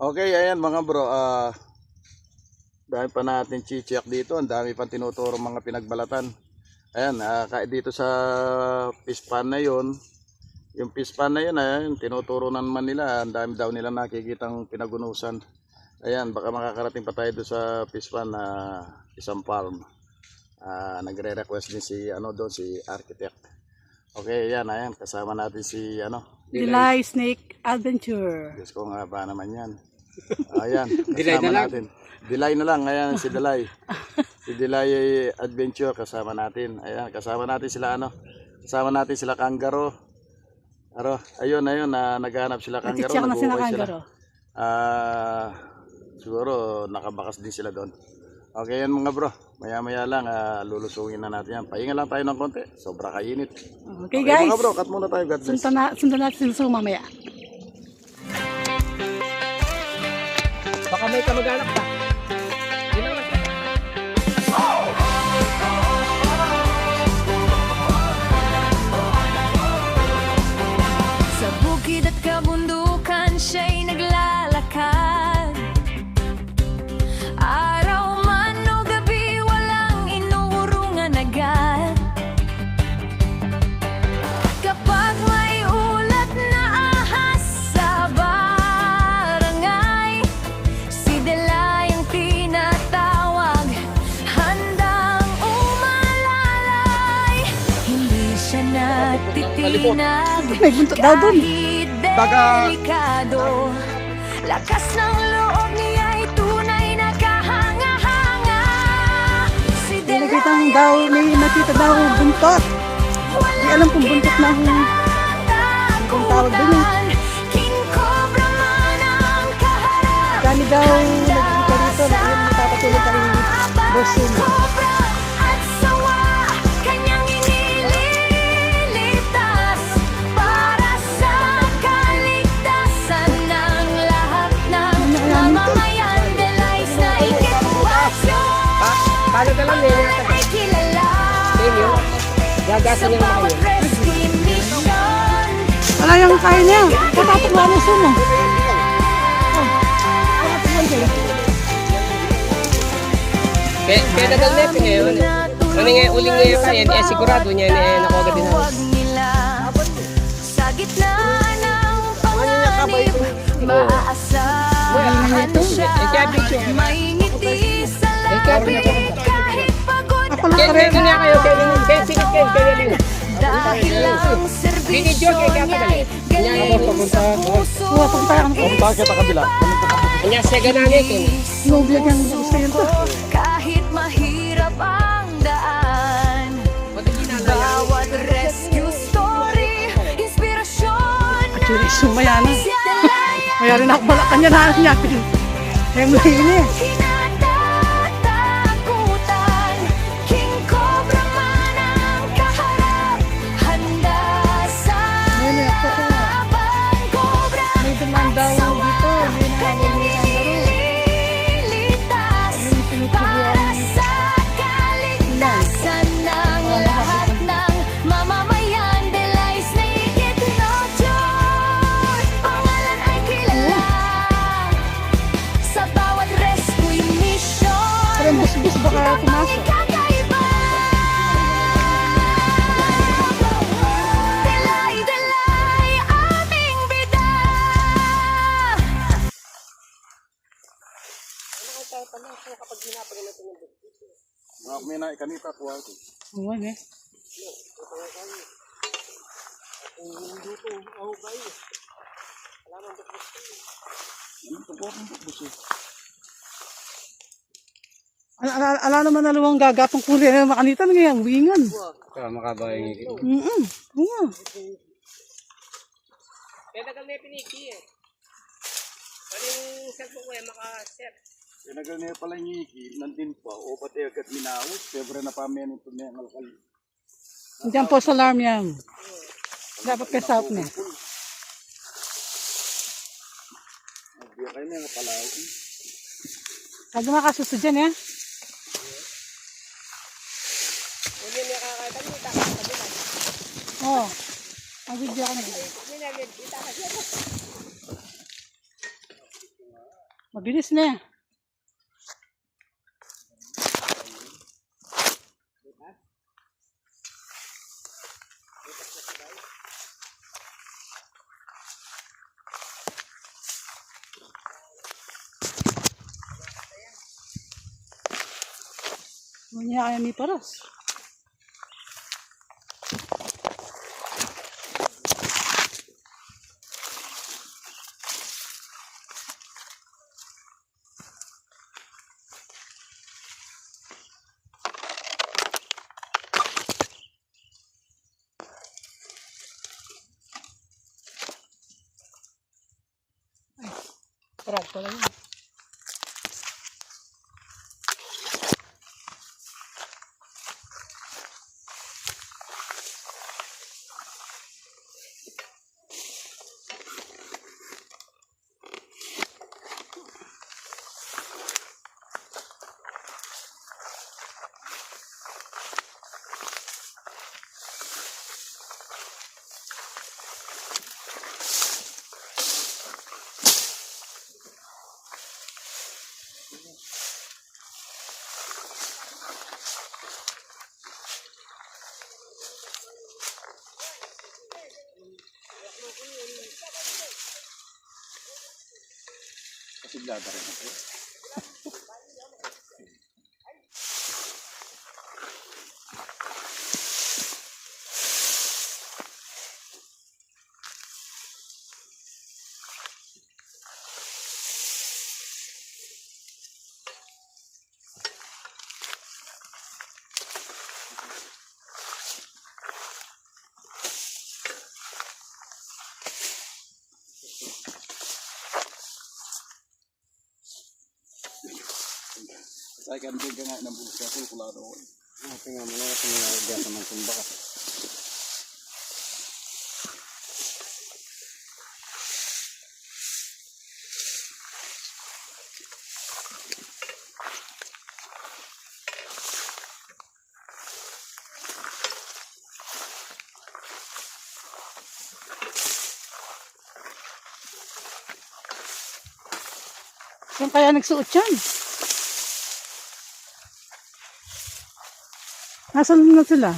Okay, ayan mga bro, dami pa natin chichiak dito, ang dami pang tinuturo mga pinagbalatan. Ayan, dito sa fish pan na yun, yung fish pan na yun, ayan, tinuturo na naman nila, ang dami daw nila nakikitang pinagunusan. Ayan, baka makakarating pa tayo doon sa fish pan na isang farm. Nagre-request din si, doon, si architect. Okay, ayan, kasama natin si, Delay Snake Adventure. Diyos ko nga ba naman yan. Ayan, kasama natin. Delay na lang, ayan si Delay. Si Delay Adventure kasama natin. Ayan, kasama natin sila kasama natin sila Kangaroo. Ayun, naghahanap sila Kangaroo, nag-uukay sila. Siguro nakabakas din sila doon. Okay yan mga bro, maya lang lulusungin na natin yan. Pahinga lang tayo ng konti, sobra kainit. Okay guys, mga bro, cut muna tayo. God bless. sundan natin sila mamaya. Baka may kamag-anak pa. Yun ang nakita. Sa bukid at kabundukan siya'y naglalakad. Araw man o gabi walang inuurungan agad. Kapag may ulat na ahas sa barangay, si Delay ang tinatawag, handang umalalay. Hindi siya natitinag May buntot daw dun. kahit delikado. Lakas ng loob niya'y tunay na kahanga-hanga. Si Delay Nakita daw buntot. Hindi alam kung buntot na kung tawag dun eh. King Cobra man ang kaharap. Dami daw nagkita rito na yun napapatulog kay Bosin. Cobra at sawa, kanyang inililitas para sa kaligtasan ng lahat ng mamamayan. Delay's na ikitwasyon. Paano ka lang nila? Ay kilala. Tenyo? Gagasan niya naman kayo. Rescue mission. Wala yung kain niya. Katapagwa na sumo. Kaya nagal na ito ngayon. Ano nga uling ngayon pa yan, sigurado niya nakuha din halos. Sa gitna ng panganib, maaasahan siya. May ngiti sa labi kahit pagod. Ako lang Kaya rin. nga kayo, kaya sigit kayo, kaya rin. Dahil ang serbisyo niya'y galing sa puso. Bakit sa kabila? Kanya siya ganang ito. Noblag yung gusto yun to. Kahit mahirap ang daan, bawat rescue story, inspirasyon na Actually, sumaya na. si Delay Kaya rin ako balakan niya na niya. Kaya mo ini. kinatatakutan. King Cobra man ang kaharap, handa sa Ayun, ako ko. laban. Cobra May dumanda dito. May nakawali ang laro. nililitas para sa kaligtasan ng lahat ng mamamayan. Delay's na ikitnodyon, pangalan ay kilala sa bawat rescue mission. Parang bus-bus baka pumasok. Kakaiba. Delay, aming bida. May naikanita kuha ito. Oo, eh. Ala naman na luwang gagatong kulay na makanitan ngayon, wingan. Makabayan niya. Oo. Kaya nagal na yung piniki eh. Ano yung cellphone ko yan, makaset. Pinagal niya pala yung iki, nandin pa, o pati agad minawis, february na pamen ito na yung alkal. Diyan po sa alarm yan. Dapat kasap na. Nagbiya kayo na yung palaw. Sabi mga kasuso dyan eh. Hindi niya kakakita mo, itakakita mo. Oo. Ang video ko na. Hindi na, itakakita mo. Mabilis na yan. Manya kaya ni Paras. Parag pala yun. Siglada rin ako. Saya kan juga nggak nambah sekali kulado. Tinggal mana tinggal dia teman tumbak. Saan kaya nagsuot yan? Nasaan na sila?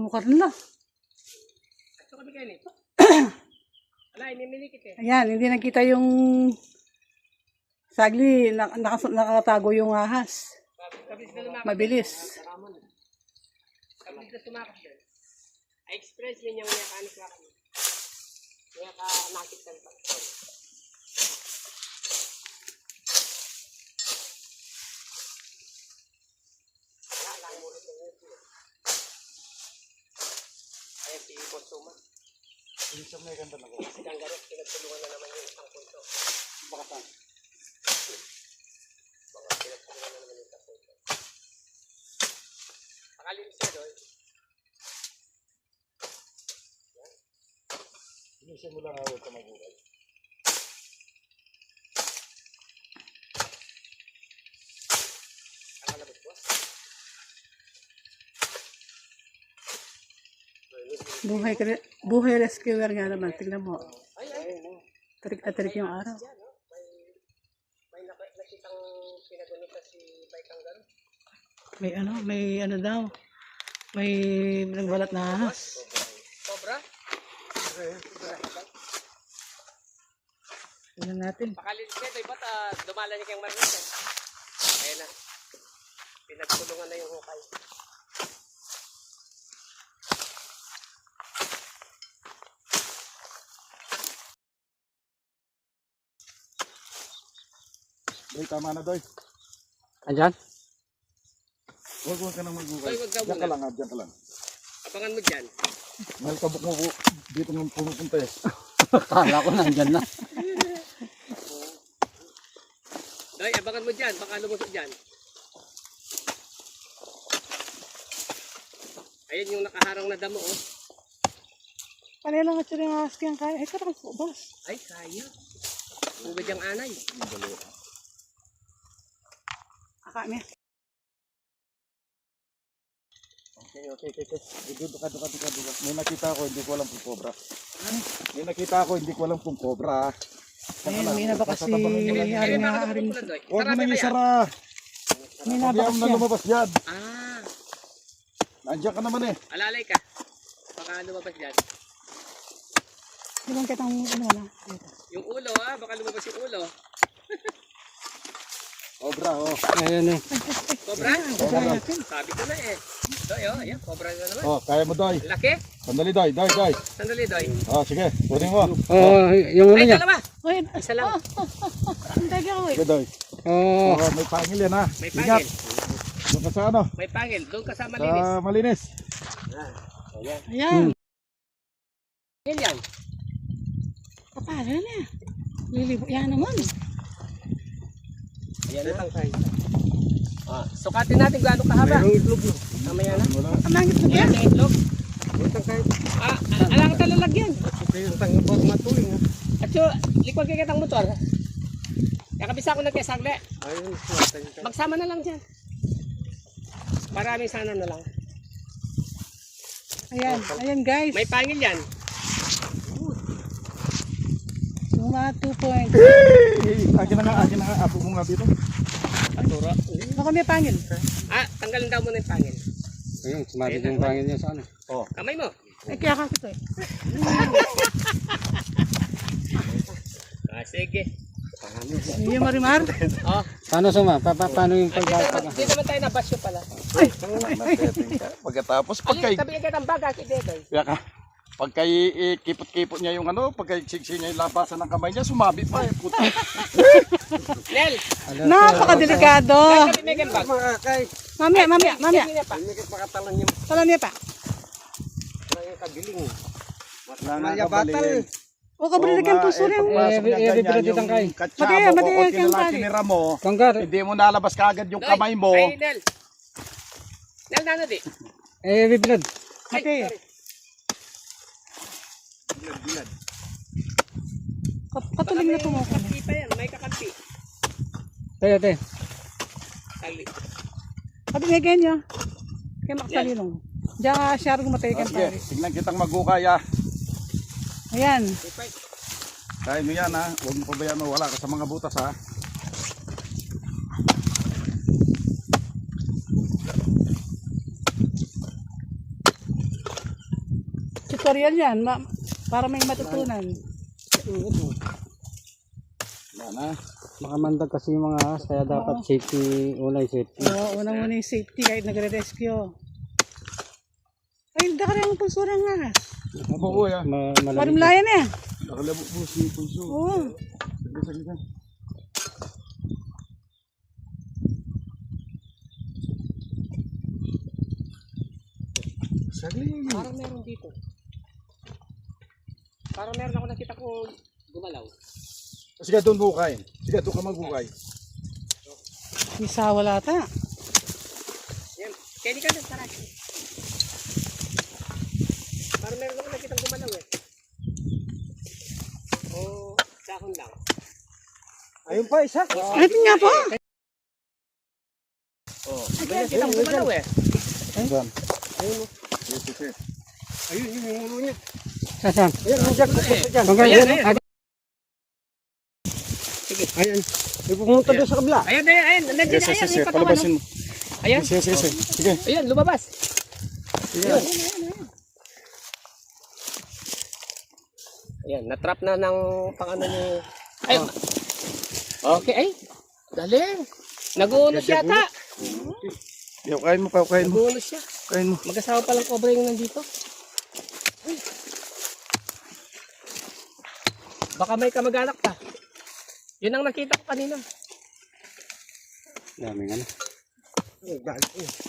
Mukha nila. Ito kami kayo nito. Wala, inimilikit eh. Ayan, hindi nakita yung sagli, nakatago yung ahas. Kabilis na lumakad. Mabilis. Kabilis na sumakot din. Ay, express min yung nakaano sa akin. Kaya ka nakit ng takton. Wala, lang mo rin yung ito. Ay, si Bonsuma. Hindi siya may ganda na ko. Si Kangaroo, pinagtulungan na naman yung isang punto. Baka saan? Baka pinagtulungan na naman yung isang punto. Nakalinis siya doon. Sisimula nga huwag ka magugay. Buhay rescuer nga naman. Tignan mo. Tarik na tarik yung araw. May nakitang pinagunita si Baikang gano'n. May ano daw. May nagbalat na ahas. Cobra? Tignan natin. Pakalilis nito, ba't dumala niya kayong marinis eh? Ayan na. Pinagtulungan na yung hukay. Doy, tama na Doy. Andyan? Huwag ka nang magugay. Doy, wag ka Diyan ka muna. lang, diyan ka lang. Abangan mo dyan. Mahal kabuk mo dito nung pumupunta eh. Kala ko nandyan na. Doy, abangan mo dyan. Baka lumusot dyan. Ayan yung nakaharang na damo oh. Panay lang at sila yung ahas kayang kaya. Ay, karang boss. Ay, kaya. Ubad yung anay. Akame. Okay. Duka. May nakita ako, hindi ko alam kung cobra. May nakita ako, hindi ko alam kung cobra. Ayun, may na ba kasi Ay, haring baka na haring. tumukulan, Doy. Huwag mo Sarado nang kaya? isara. May Huwag nabakas na yan. lumabas dyan. Ah, Nandiyan ka naman eh. alalay ka. Baka lumabas dyan. Di bang kitang ano na? Yung ulo baka lumabas yung ulo. Cobra, oh. Ayan eh. Cobra? Cobra natin. Sabi ko na eh. Doy, ayan, cobra na naman. Oh, kaya mo Doy. Laki. Sandali Doy. Sandali, Doy. Oh, sige, kunin mo. Oo, yung ulo Ay, niya. dalawa. Uy, Isa lang. hindi ka uy. Sige Doy. Oo. Oh, may pangil yan ha. May Ingat. pangil. Doon ka sa ano? May pangil. Doon ka sa malinis. Sa malinis. Ayan. Pangil yan. Kapala na. Lilibo. Yan naman. Ayan na. Sukatin natin gaano kahaba. Mayroong itlog no. Mamaya na. Wala. Ang langit mo Ayan, yan. may itlog. Alang ka lalagyan. At yung likod kay kitang motor. Kakabisa ko na kay Sagle. Magsama na lang dyan. Maraming sana na lang. Ayan guys. May pangil yan. Yung mga 2 points. Akin na nga. Apo mo nga dito. Aturo. Baka may pangil. Tanggalin daw muna yung pangil. Ayun, sumabit yung pangil niya sa ano. Oh. Kamay mo. Ay, kaya kakito eh. Sige. Yung marimar. Paano paano yung pagkakata? Hindi naman tayo nabasyo pala. Nasetting ka. Pagkatapos, Alin, tabi agad ang baga. Kaya ka. Pagka ikipot-kipot niya yung ano, pagka iksiksi niya yung labasan ng kamay niya, sumabit pa eh. Puta. Nel! Napakadelikado. Kaya may bag. Mamaya. Kaya pa. Tala niya pa. Nangangabalin. O kabalik ang puso rin. Magaya kang pali. Kinira mo, Kanggar, hindi mo nalabas kagad yung kamay mo. Ay, Nel. Nel, nano di? bibilad. Ay, Okay. sorry. Katuling na tumuko. Kakampi pa yan. May kakampi. Tayo. Tali. Sabi nga ganyan. Kaya makasalilong. Diyan ka siya rin matay kang Sige, pali. tignan kitang magukay ah. Ayan. Kaya mo yan ha, huwag mo pabayaan mo, wala ka sa mga butas ha. Tutorial yan. Para may matutunan. Yan ha. Makamandag kasi yung mga ahas, kaya dapat safety, safety. Oo, unang muna yung safety kahit nagre-rescue. Ay, hindi ka rin ang pulso ng ahas. Oo ya. Parimlayan eh. Nakalabok mo si Pulso. Oo. Sige. Saglit. Parang meron dito. Parang meron ako nakita ko gumalaw. Sige, doon bukay. Sige, doon ka magbukay. Isa wala ta. Yan. Kaya di ka na sarap. Parang meron ako nakita gumalaw eh. Ayun pa, isa. Ito nga po. Ayan, kita mo kumalaw eh. Saan? Ayun, yung ulo niya. Saan? Ayan, nandiyan. Dyan. Ayan, ayan. Ayan. May pumunta doon sa kabila. Ayan, nandiyan na, ayan, yung katawan. Palabasin mo. Ayan, Sige. Sige. ayan, lumabas. Ayan. Ayan, natrap na ng pang-ano ni... Ay, okay, ay. Galing. Nag-uunos yata. Kain mo pa, kain mo. Nag-uunos siya. Kain mo. Mag-asawa palang cobra yung nandito. Ay. Baka may kamag-anak pa. Yun ang nakita ko kanina. Dami nga na.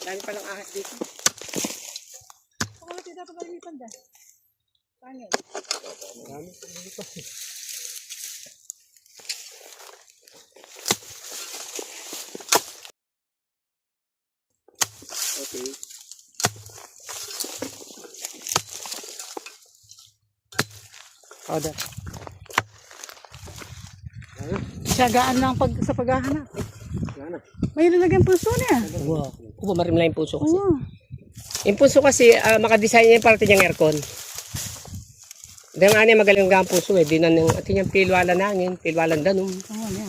Dami palang ahas dito. Ako natin dapat malilipan dyan. Paano? Okay. Ada. Siyagaan lang sa paghahanap. Yan na. May lalagyan puso niya. Wow. Kubo, marimla yung puso kasi. Oo. Yung puso kasi, makadesign niya yung parte niyang aircon. Hindi nga niya magaling ang puso eh. Di na ng atin yung pilwala nangin, pilwalan danum. Oo niya.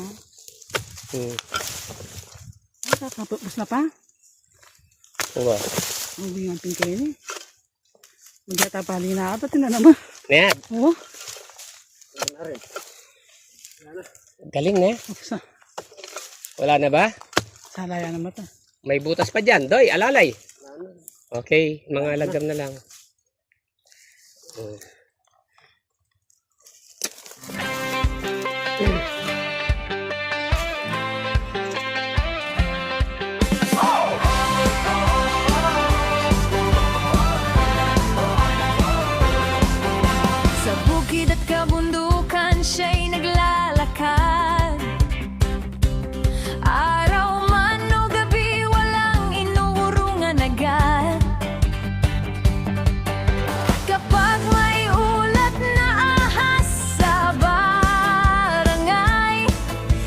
Tapos na pa. Wow. Ang bigyan pinkain eh. Magtatapali na ako. Ito na naman. Ayan. Oo. Galing na. Tapos na. Wala na ba? Salaya na mata. May butas pa dyan. Doy, alalay. Okay, mga lagam na lang. Sa bukid at kabundukan siya'y naglalakad. Araw man o gabi, walang inuurungan agad. Kapag may ulat na ahas sa barangay,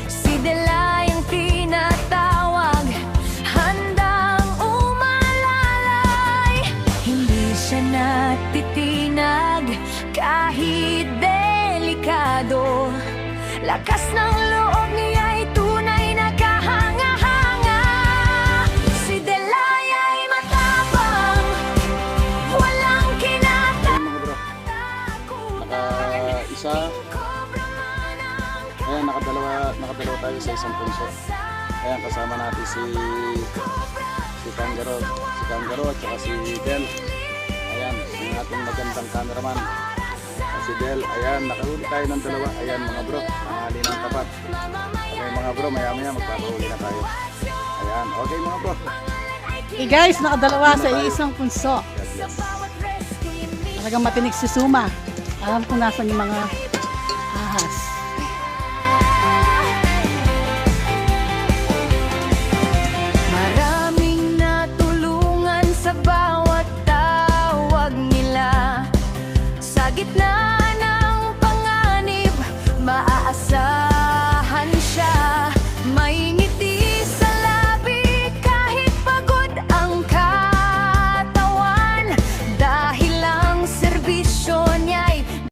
si Delay ang tinatawag, handang umalalay. Hindi siya natitinag kahit delikado. Lakas ng loob niya'y tunay na kahanga-hanga. Si Delay ay matapang, walang kinatakutan. Naka-isa. Ayan, nakadalawa tayo sa isang punso. Ayan, kasama natin si Kangaroo at saka si Del. Ayan, yung ating magandang cameraman. Si Del, ayan, nakahuli tayo ng dalawa. Ayan mga bro, nanghali ng tapat. Okay mga bro, maya magpapahuli na tayo. Ayan, okay mga bro. Eh guys, nakadalawa sa isang punso. Talagang matinig si Suma. Alam kung nasan yung mga